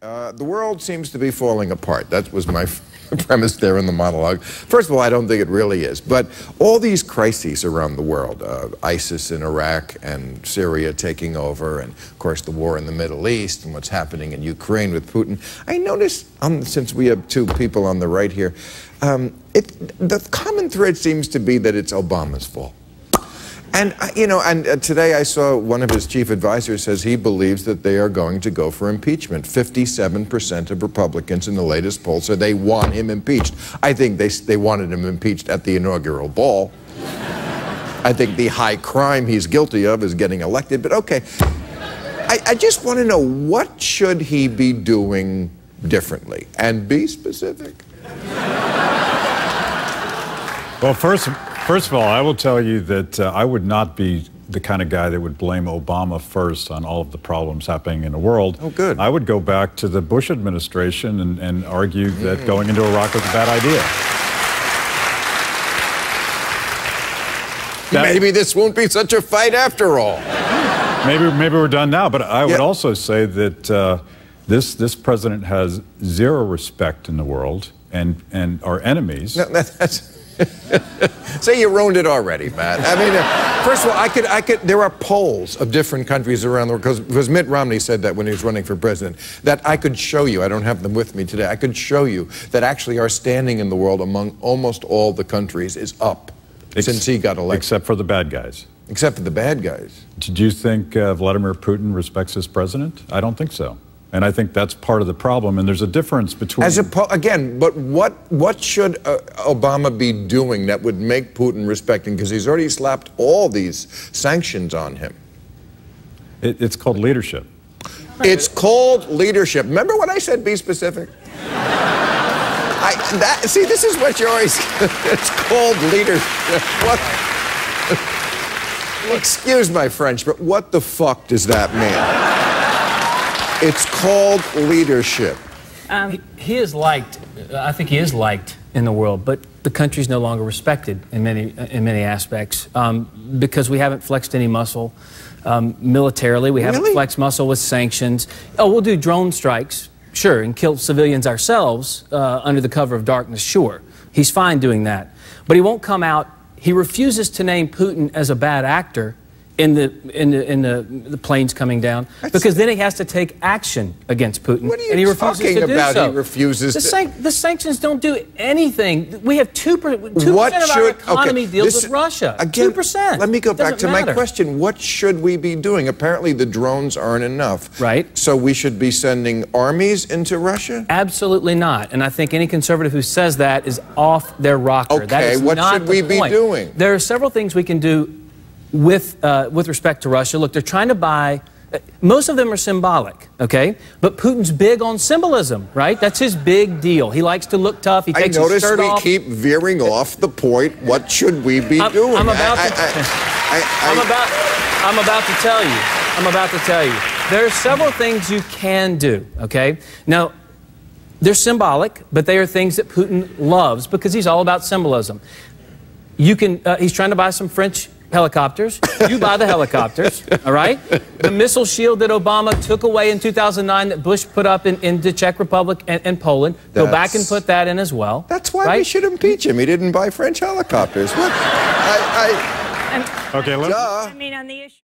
The world seems to be falling apart. That was my premise there in the monologue. First of all, I don't think it really is. But all these crises around the world, ISIS in Iraq and Syria taking over, and of course the war in the Middle East and what's happening in Ukraine with Putin. I noticed, since we have two people on the right here, the common thread seems to be that it's Obama's fault. And, today I saw one of his chief advisors says he believes that they are going to go for impeachment. 57% of Republicans in the latest poll said they want him impeached. I think they wanted him impeached at the inaugural ball. I think the high crime he's guilty of is getting elected, but okay. I just want to know, what should he be doing differently? And be specific. Well, First of all, I will tell you that I would not be the kind of guy that would blame Obama first on all of the problems happening in the world. Oh, good. I would go back to the Bush administration and argue that going into Iraq was a bad idea. Maybe this won't be such a fight after all. Maybe we're done now, but I would also say that this president has zero respect in the world, and our enemies. No, that's say you ruined it already, Matt. I mean, first of all, there are polls of different countries around the world, because Mitt Romney said that when he was running for president, that I could show you, I don't have them with me today, I could show you that actually our standing in the world among almost all the countries is up since he got elected. Except for the bad guys. Except for the bad guys. Do you think Vladimir Putin respects his president? I don't think so. And I think that's part of the problem, and there's a difference between... Again, but what should Obama be doing that would make Putin respect him? Because he's already slapped all these sanctions on him. It's called leadership. It's called leadership. Remember when I said be specific? See, this is what you're always... It's called leadership. What? Excuse my French, but what the fuck does that mean? It's called leadership. He is liked. I think he is liked in the world, but the country's no longer respected in many aspects because we haven't flexed any muscle militarily. We haven't flexed muscle with sanctions. Oh, we'll do drone strikes, sure, and kill civilians ourselves under the cover of darkness, sure. He's fine doing that, but he won't come out. He refuses to name Putin as a bad actor in the planes coming down, because then he has to take action against Putin. What are you talking about? He refuses the sanctions don't do anything. We have 2% of our economy deals with Russia. Again, 2%. Let me go back to my question. What should we be doing? Apparently the drones aren't enough. Right. So we should be sending armies into Russia? Absolutely not. And I think any conservative who says that is off their rocker. Okay, that is what not should we be doing? There are several things we can do with respect to Russia. Look, they're trying to buy, most of them are symbolic, okay? But Putin's big on symbolism, right? That's his big deal. He likes to look tough. He takes his shirt off. I notice we keep veering off the point. What should we be doing? I'm about to tell you. There are several things you can do, okay? Now, they're symbolic, but they are things that Putin loves because he's all about symbolism. You can, he's trying to buy some French helicopters. You buy the helicopters, all right? The missile shield that Obama took away in 2009 that Bush put up in the Czech Republic and Poland, go back and put that in as well. That's why we should impeach him. He didn't buy French helicopters. What? Okay, I mean, on the issue.